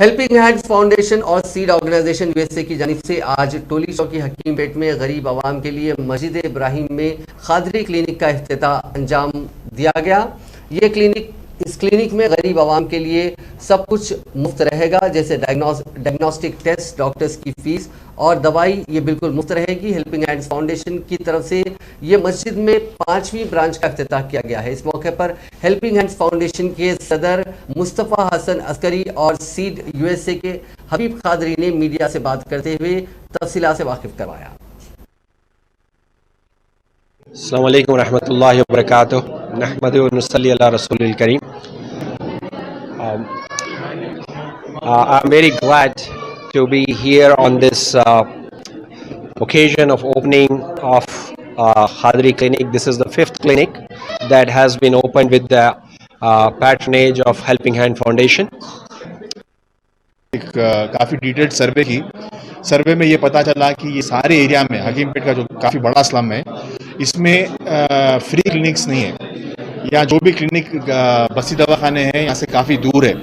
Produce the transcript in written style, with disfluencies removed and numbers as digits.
Helping hands foundation और seed organisation USA की जानिब से आज टोली चौकी हकीमपेट में गरीब आवाम के लिए मस्जिद इब्राहिम में खादरी क्लिनिक का इफ्तिताह अंजाम दिया गया। इस क्लिनिक में गरीब आवाम के लिए सब कुछ मुफ्त रहेगा, जैसे डायग्नोस्टिक टेस्ट, डॉक्टर्स की फीस और दवाई ये बिल्कुल मुफ्त रहेगी। हेल्पिंग हैंड्स फाउंडेशन की तरफ से ये मस्जिद में 5वीं ब्रांच का इफ्तिताह किया गया है। इस मौके पर हेल्पिंग हैंड्स फाउंडेशन के सदर मुस्तफ़ा हसन अस्करी और सीड यूएसए के हबीब खादरी ने मीडिया से बात करते हुए तफसीलात से वाकिफ करवाया। अस्सलामु अलैकुम रहमतुल्लाहि व बरकातुहू। नहमदुहु व नुसल्ली अला रसूलिल करीम। I'm very glad to be here on this occasion of opening of Khadri Clinic. This is the 5th clinic that has been opened with the patronage of Helping Hand Foundation. काफ़ी डिटेल्ड सर्वे में ये पता चला कि ये सारे area में हकीमपेट का जो काफ़ी बड़ा स्लम है, इसमें फ्री क्लिनिक्स नहीं है। यहाँ जो भी क्लिनिक बस्ती दवाखाने हैं यहाँ से काफ़ी दूर है।